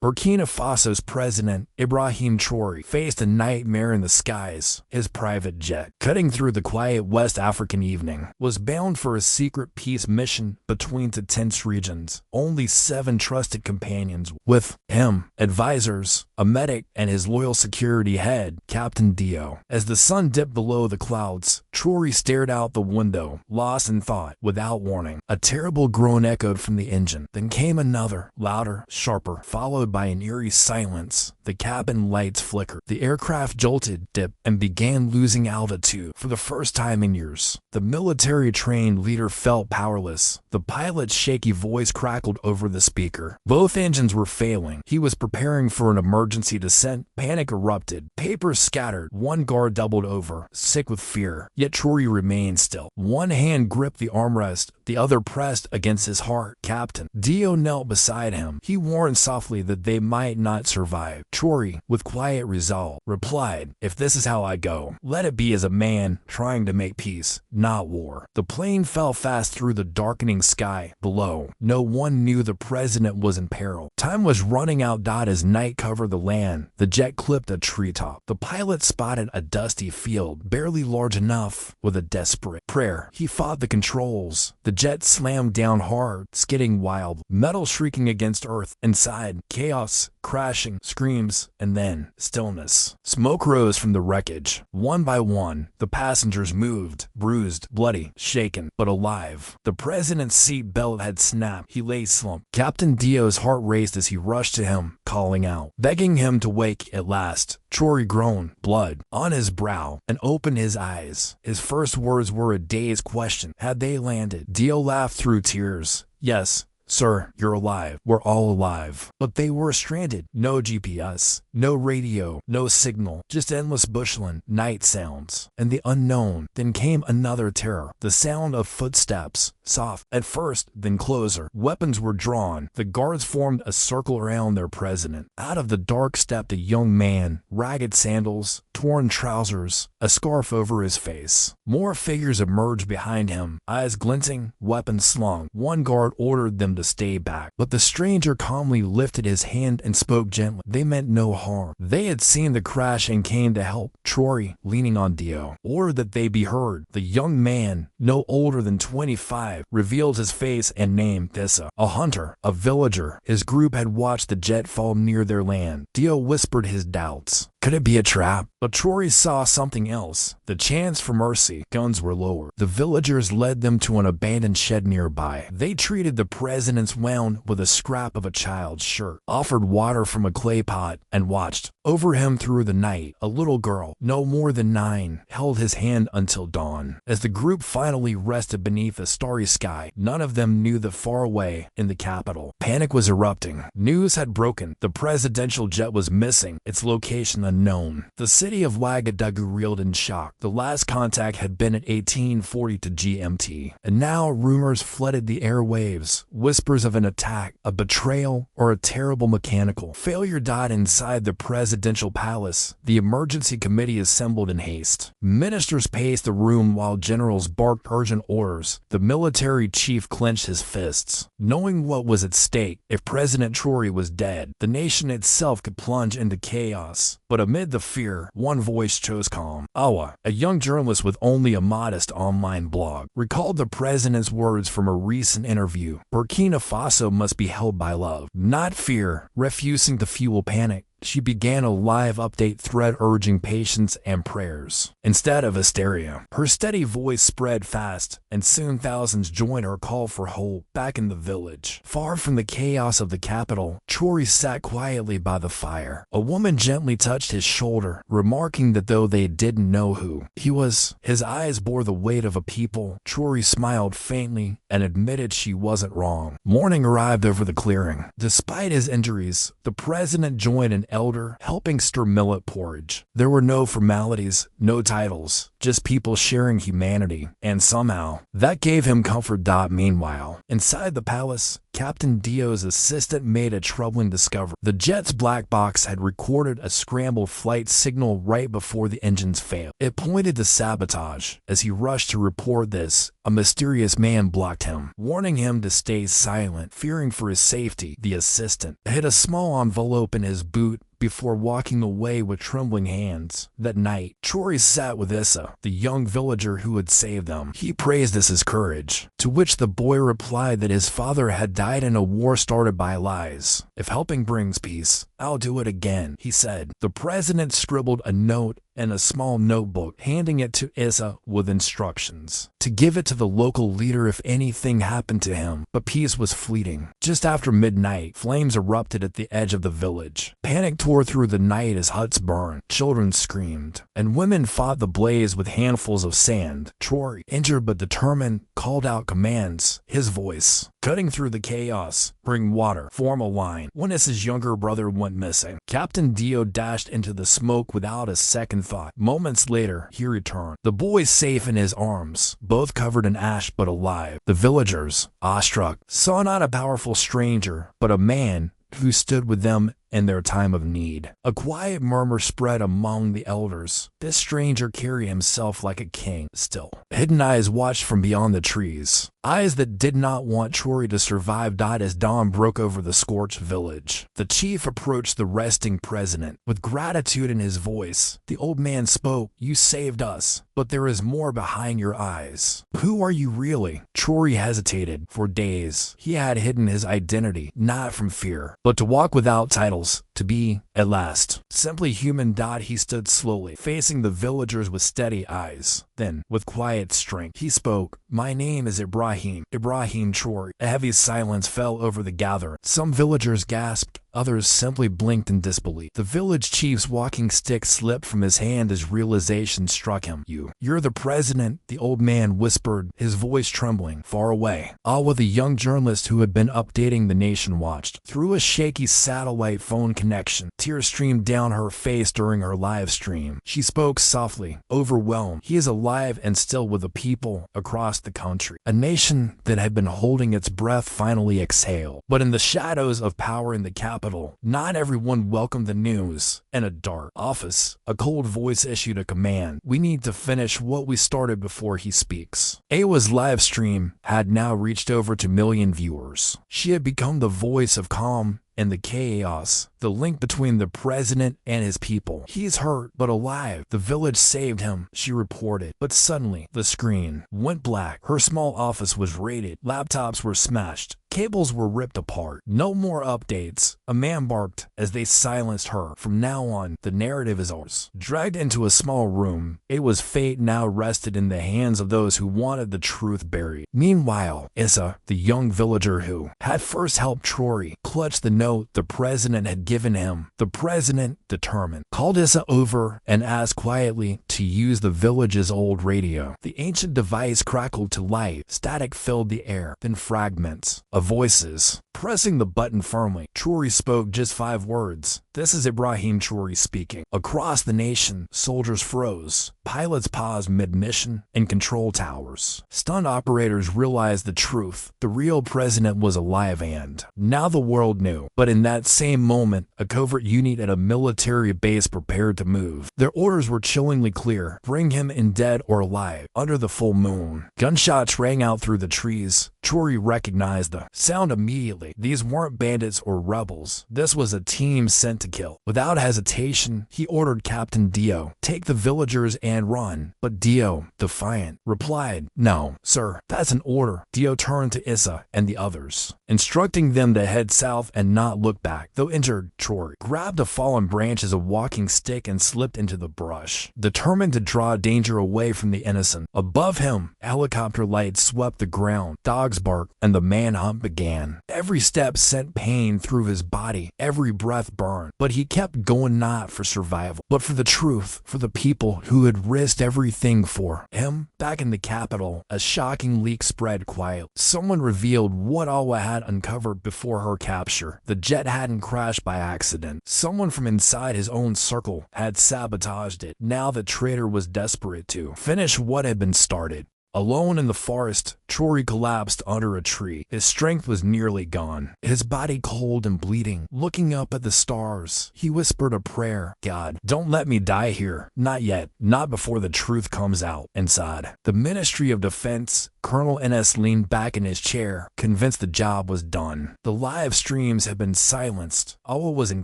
Burkina Faso's president, Ibrahim Traore, faced a nightmare in the skies. His private jet, cutting through the quiet West African evening, was bound for a secret peace mission between the tense regions. Only 7 trusted companions with him, advisors, a medic, and his loyal security head, Captain Dio. As the sun dipped below the clouds, Traore stared out the window, lost in thought. Without warning, a terrible groan echoed from the engine. Then came another, louder, sharper, followed by an eerie silence. The cabin lights flickered. The aircraft jolted, dipped, and began losing altitude. For the first time in years, the military-trained leader felt powerless. The pilot's shaky voice crackled over the speaker. Both engines were failing. He was preparing for an emergency descent. Panic erupted. Papers scattered. One guard doubled over, sick with fear. Yet Traore remained still. One hand gripped the armrest, the other pressed against his heart. Captain Dio knelt beside him. He warned softly that they might not survive. Traore, with quiet resolve, replied, "If this is how I go, let it be as a man trying to make peace, not war." The plane fell fast through the darkening sky below. No one knew the president was in peril. Time was running out. As night covered the land, the jet clipped a treetop. The pilot spotted a dusty field, barely large enough. With a desperate prayer, he fought the controls. The jet slammed down hard, skidding wild, metal shrieking against earth. Inside, chaos, crashing, screams, and then stillness. Smoke rose from the wreckage. One by one, the passengers moved, bruised, bloody, shaken, but alive. The president's seat belt had snapped. He lay slumped. Captain Dio's heart raced as he rushed to him, calling out, begging him to wake at last. Traore groaned, blood on his brow, and opened his eyes. His first words were a dazed question. Had they landed? Dio laughed through tears. "Yes, sir, you're alive. We're all alive." But they were stranded. No GPS, no radio, no signal, just endless bushland, night sounds, and the unknown. Then came another terror, the sound of footsteps, soft at first, then closer. Weapons were drawn. The guards formed a circle around their president. Out of the dark stepped a young man, ragged sandals, torn trousers, a scarf over his face. More figures emerged behind him, eyes glinting, weapons slung. One guard ordered them to stay back, but the stranger calmly lifted his hand and spoke gently. They meant no harm. They had seen the crash and came to help. Traore, leaning on Dio, ordered that they be heard. The young man, no older than 25, revealed his face and name: Thissa, a hunter, a villager. His group had watched the jet fall near their land. Dio whispered his doubts. Could it be a trap? But Traore saw something else. The chance for mercy. Guns were lowered. The villagers led them to an abandoned shed nearby. They treated the president's wound with a scrap of a child's shirt, offered water from a clay pot, and watched over him through the night. A little girl, no more than 9, held his hand until dawn. As the group finally rested beneath a starry sky, none of them knew that far away in the capital, panic was erupting. News had broken. The presidential jet was missing, its location unknown. The city of Ouagadougou reeled in shock. The last contact had been at 1842 GMT, and now rumors flooded the airwaves. Whispers of an attack, a betrayal, or a terrible mechanical failure died inside the presidential palace. The emergency committee assembled in haste. Ministers paced the room while generals barked urgent orders. The military chief clenched his fists, knowing what was at stake. If President Traore was dead, the nation itself could plunge into chaos. But amid the fear, one voice chose calm. Awa, a young journalist with only a modest online blog, recalled the president's words from a recent interview. Burkina Faso must be held by love, not fear. Refusing to fuel panic, she began a live update thread urging patience and prayers instead of hysteria. Her steady voice spread fast, and soon thousands joined her call for hope. Back in the village, far from the chaos of the capital, Traore sat quietly by the fire. A woman gently touched his shoulder, remarking that though they didn't know who he was, his eyes bore the weight of a people. Traore smiled faintly and admitted she wasn't wrong. Morning arrived over the clearing. Despite his injuries, the president joined an elder helping stir millet porridge. There were no formalities, no titles, just people sharing humanity, and somehow that gave him comfort. Meanwhile, inside the palace, Captain Dio's assistant made a troubling discovery. The jet's black box had recorded a scrambled flight signal right before the engines failed. It pointed to sabotage. As he rushed to report this, a mysterious man blocked him, warning him to stay silent. Fearing for his safety, the assistant hid a small envelope in his boot before walking away with trembling hands. That night, Traoré sat with Issa, the young villager who had saved them. He praised Issa's courage, to which the boy replied that his father had died in a war started by lies. "If helping brings peace, I'll do it again," he said. The president scribbled a note in a small notebook, handing it to Issa with instructions to give it to the local leader if anything happened to him. But peace was fleeting. Just after midnight, flames erupted at the edge of the village. Panic tore through the night as huts burned, children screamed, and women fought the blaze with handfuls of sand. Traoré, injured but determined, called out commands, his voice cutting through the chaos. "Bring water, form a line." When Issa's younger brother went missing, Captain Dio dashed into the smoke without a second thought. Moments later, he returned, the boy safe in his arms, both covered in ash but alive. The villagers, awestruck, saw not a powerful stranger, but a man who stood with them in their time of need. A quiet murmur spread among the elders. This stranger carried himself like a king. Still, hidden eyes watched from beyond the trees. Eyes that did not want Traoré to survive died as dawn broke over the scorched village. The chief approached the resting president. With gratitude in his voice, the old man spoke, "You saved us, but there is more behind your eyes. Who are you really?" Traoré hesitated. For days, he had hidden his identity, not from fear, but to walk without titles, to be, at last, simply human. He stood slowly, facing the villagers with steady eyes. Then, with quiet strength, he spoke, "My name is Ibrahim Traoré." A heavy silence fell over the gathering. Some villagers gasped, others simply blinked in disbelief. The village chief's walking stick slipped from his hand as realization struck him. You're the president," the old man whispered, his voice trembling. Far away, Awa, the young journalist who had been updating the nation, watched. Through a shaky satellite phone connection, tears streamed down her face during her live stream. She spoke softly, overwhelmed. "He is alive and still with the people across the country." A nation that had been holding its breath finally exhaled. But in the shadows of power in the capital, not everyone welcomed the news. In a dark office, a cold voice issued a command. "We need to finish what we started before he speaks." Awa's live stream had now reached over 2 million viewers. She had become the voice of calm in the chaos, the link between the president and his people. "He's hurt, but alive. The village saved him," she reported. But suddenly, the screen went black. Her small office was raided. Laptops were smashed. Cables were ripped apart. "No more updates," a man barked as they silenced her. "From now on, the narrative is ours." Dragged into a small room, it was fate now rested in the hands of those who wanted the truth buried. Meanwhile, Issa, the young villager who had first helped Traoré, clutched the note the president had given him. The president, determined, called Issa over and asked quietly to use the village's old radio. The ancient device crackled to life. Static filled the air, then fragments of voices. Pressing the button firmly, Traoré spoke just 5 words. "This is Ibrahim Traoré speaking." Across the nation, soldiers froze. Pilots paused mid-mission in control towers. Stunned operators realized the truth. The real president was alive and now the world knew. But in that same moment, a covert unit at a military base prepared to move. Their orders were chillingly clear. "Bring him in dead or alive, under the full moon." Gunshots rang out through the trees. Traoré recognized the sound immediately. These weren't bandits or rebels. This was a team sent to kill. Without hesitation, he ordered Captain Dio, "Take the villagers and run." But Dio, defiant, replied, "No, sir, that's an order." Dio turned to Issa and the others, instructing them to head south and not look back. Though injured, Traoré grabbed a fallen branch as a walking stick and slipped into the brush, determined to draw danger away from the innocent. Above him, helicopter lights swept the ground. Dogs barked, and the manhunt began. Every step sent pain through his body. Every breath burned. But he kept going, not for survival, but for the truth, for the people who had risked everything for him. Back in the capital, a shocking leak spread quietly. Someone revealed what Awa had uncovered before her capture. The jet hadn't crashed by accident. Someone from inside his own circle had sabotaged it. Now the traitor was desperate to finish what had been started. Alone in the forest, Traoré collapsed under a tree. His strength was nearly gone, his body cold and bleeding. Looking up at the stars, he whispered a prayer. God, don't let me die here. Not yet. Not before the truth comes out. Inside the Ministry of Defense, Colonel NS leaned back in his chair, convinced the job was done. The live streams had been silenced. Awa was in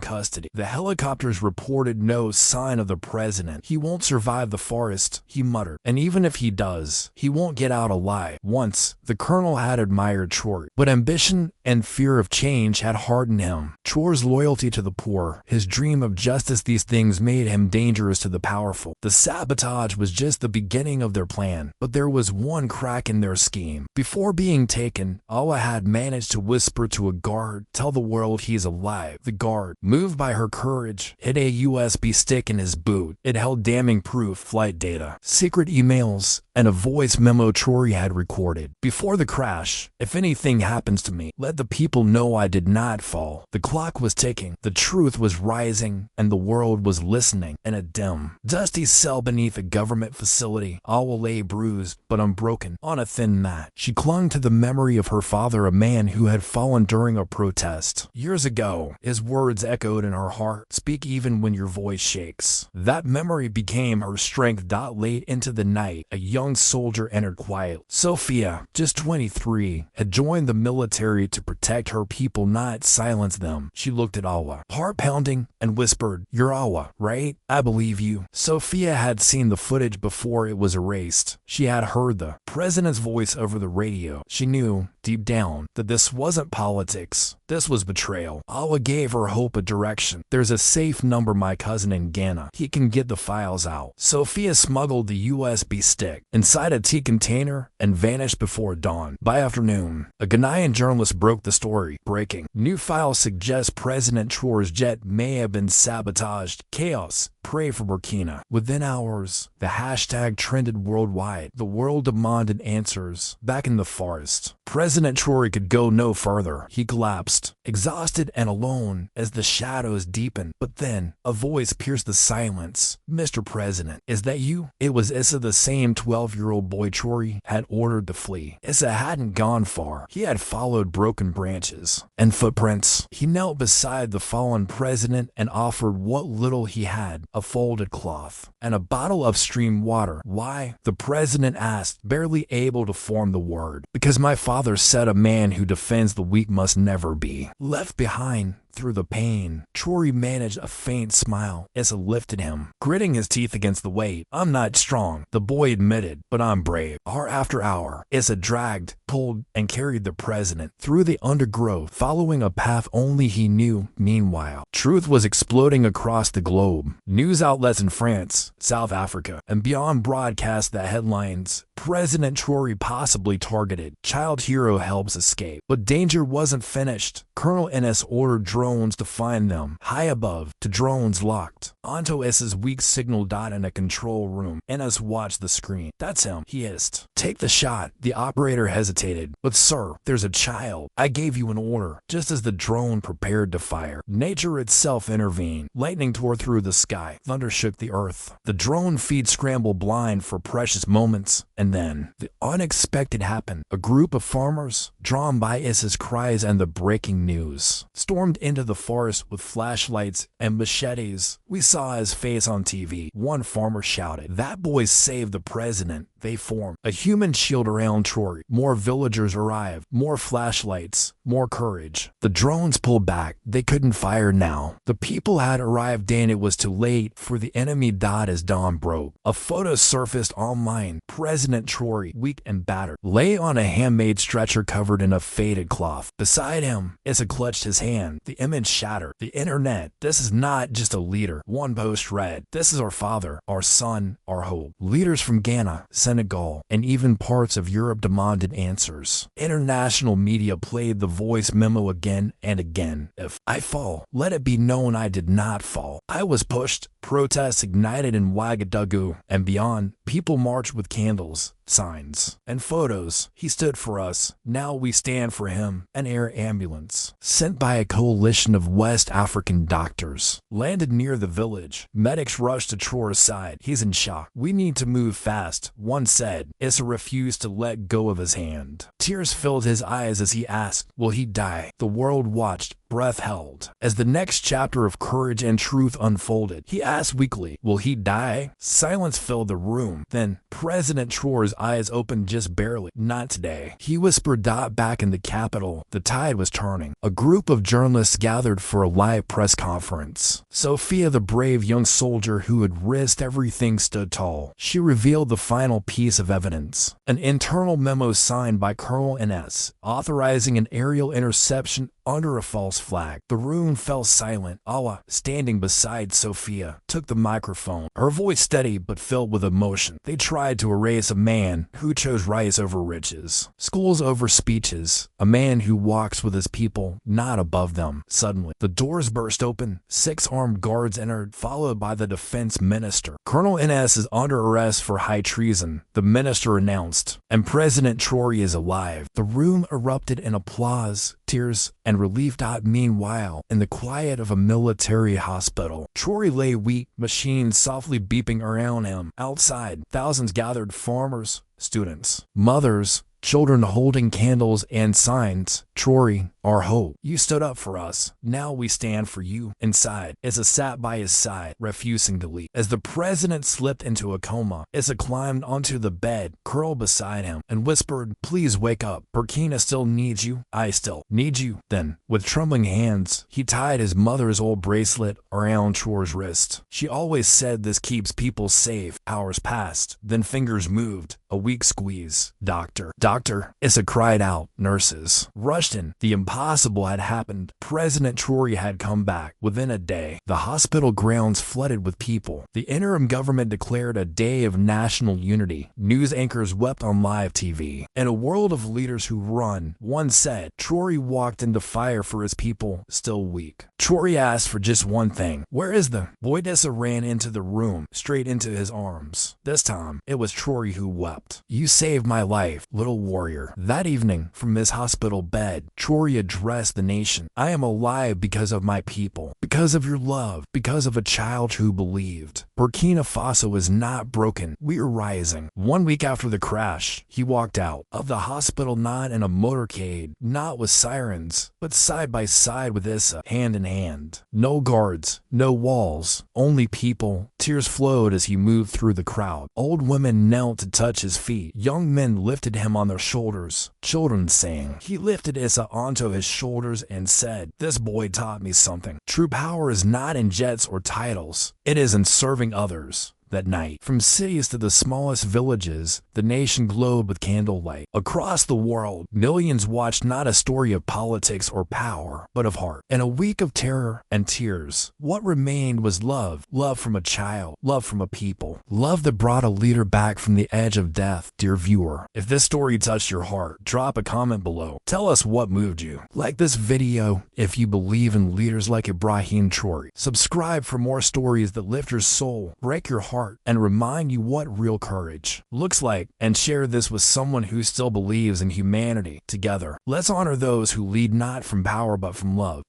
custody. The helicopters reported no sign of the president. He won't survive the forest, he muttered. And even if he does, he won't get out alive. Once, the colonel had admired Traoré, but ambition and fear of change had hardened him. Traoré's loyalty to the poor, his dream of justice, these things made him dangerous to the powerful. The sabotage was just the beginning of their plan, but there was one crack in their scheme. Before being taken, Awa had managed to whisper to a guard, "Tell the world he's alive." The guard, moved by her courage, hid a USB stick in his boot. It held damning proof, flight data, secret emails, and a voice memo Traoré had recorded. Before the crash, "If anything happens to me, let the people know I did not fall." The clock was ticking, the truth was rising, and the world was listening. In a dim, dusty cell beneath a government facility, Awa lay bruised but unbroken on a thin mat. She clung to the memory of her father, a man who had fallen during a protest. Years ago, his words echoed in her heart, "Speak even when your voice shakes." That memory became her strength. Late into the night, a young soldier entered quietly. Sophia, just 23, had joined the military to protect her people, not silence them. She looked at Awa, heart pounding, and whispered, "You're Awa, right? I believe you." Sophia had seen the footage before it was erased. She had heard the president's voice over the radio. She knew, deep down, that this wasn't politics. This was betrayal. Awa gave her hope a direction. "There's a safe number, my cousin in Ghana. He can get the files out." Sophia smuggled the USB stick inside a tea container and vanished before dawn. By afternoon, a Ghanaian journalist broke the story. Breaking. New files suggest President Traoré's jet may have been sabotaged. Chaos. Pray for Burkina. Within hours, the hashtag trended worldwide. The world demanded answers. Back in the forest, President Traoré could go no further. He collapsed, exhausted and alone as the shadows deepened. But then, a voice pierced the silence. "Mr. President, is that you?" It was Issa, the same 12-year-old boy Traoré had ordered to flee. Issa hadn't gone far. He had followed broken branches and footprints. He knelt beside the fallen president and offered what little he had, a folded cloth and a bottle of stream water. "Why?" the president asked, barely able to form the word. "Because my father said a man who defends the weak must never be left behind." Through the pain, Traoré managed a faint smile. Issa lifted him, gritting his teeth against the weight. "I'm not strong," the boy admitted, "but I'm brave." Hour after hour, Issa dragged, pulled, and carried the president through the undergrowth, following a path only he knew. Meanwhile, truth was exploding across the globe. News outlets in France, South Africa, and beyond broadcast the headlines, "President Traoré possibly targeted. Child hero helps escape." But danger wasn't finished. Colonel NS ordered drones to find them. High above, to drones locked onto Issa's weak signal dot in a control room. NS watched the screen. "That's him," he hissed. "Take the shot." The operator hesitated. "But sir, there's a child. I gave you an order." Just as the drone prepared to fire, nature itself intervened. Lightning tore through the sky. Thunder shook the earth. The drone feed scrambled blind for precious moments. And then, the unexpected happened. A group of farmers, drawn by Issa's cries and the breaking news, stormed into the forest with flashlights and machetes. "We saw his face on TV," one farmer shouted. "That boy saved the president." They formed a human shield around Traoré. More villagers arrived, more flashlights, more courage. The drones pulled back. They couldn't fire now. The people had arrived and it was too late for the enemy. As dawn broke, a photo surfaced online. President Traoré, weak and battered, lay on a handmade stretcher covered in a faded cloth. Beside him, Issa clutched his hand. The image shattered. "The internet. This is not just a leader." One post read, "This is our father, our son, our hope." Leaders from Ghana, Senegal, and even parts of Europe demanded answers. International media played the voice memo again and again. "If I fall, let it be known I did not fall. I was pushed." Protests ignited in Ouagadougou and beyond. People marched with candles, signs, and photos. He stood for us. Now we stand for him. An air ambulance, sent by a coalition of West African doctors, landed near the village. Medics rushed to Traore's side. He's in shock. We need to move fast, one said. Issa refused to let go of his hand. Tears filled his eyes as he asked, will he die? The world watched, breath held. As the next chapter of courage and truth unfolded, he asked weakly, will he die? Silence filled the room. Then, President Traore's eyes opened just barely. Not today. He whispered back in the capital. The tide was turning. A group of journalists gathered for a live press conference. Sophia, the brave young soldier who had risked everything, stood tall. She revealed the final piece of evidence. An internal memo signed by Colonel NS, authorizing an aerial interception under a false flag. The room fell silent. Awa, standing beside Sophia, took the microphone, her voice steady but filled with emotion. They tried to erase a man who chose rights over riches, schools over speeches, a man who walks with his people, not above them. Suddenly, the doors burst open. 6 armed guards entered, followed by the defense minister. Colonel NS is under arrest for high treason, the minister announced, and President Traoré is alive. The room erupted in applause, tears, and relief. Meanwhile, in the quiet of a military hospital, Traoré lay weak, machines softly beeping around him. Outside, thousands gathered, farmers, students, mothers, children holding candles and signs. Traoré, our hope. You stood up for us. Now we stand for you. Inside, Issa sat by his side, refusing to leave. As the president slipped into a coma, Issa climbed onto the bed, curled beside him, and whispered, please wake up. Burkina still needs you. I still need you. Then, with trembling hands, he tied his mother's old bracelet around Traoré's wrist. She always said this keeps people safe. Hours passed. Then fingers moved. A weak squeeze. Doctor. Doctor. Issa cried out. Nurses rushed in. The impossible had happened. President Traoré had come back. Within a day, the hospital grounds flooded with people. The interim government declared a day of national unity. News anchors wept on live TV. In a world of leaders who run, one said, Traoré walked into fire for his people, still weak. Traoré asked for just one thing. Where is the boy? Issa ran into the room, straight into his arms. This time, it was Traoré who wept. You saved my life, little warrior. That evening, from his hospital bed, Traoré addressed the nation. I am alive because of my people, because of your love, because of a child who believed. Burkina Faso is not broken. We are rising. 1 week after the crash, he walked out of the hospital not in a motorcade, not with sirens, but side by side with Issa, hand in hand. No guards, no walls, only people. Tears flowed as he moved through the crowd. Old women knelt to touch his feet. Young men lifted him on their shoulders. Children sang. He lifted Issa onto his shoulders and said, this boy taught me something. True power is not in jets or titles. It is in serving others. That night, from cities to the smallest villages, the nation glowed with candlelight. Across the world, millions watched not a story of politics or power, but of heart. In a week of terror and tears, what remained was love. Love from a child, love from a people, love that brought a leader back from the edge of death. Dear viewer, if this story touched your heart, drop a comment below. Tell us what moved you. Like this video if you believe in leaders like Ibrahim Traoré. Subscribe for more stories that lift your soul, break your heart, and remind you what real courage looks like, and share this with someone who still believes in humanity. Together, let's honor those who lead not from power but from love.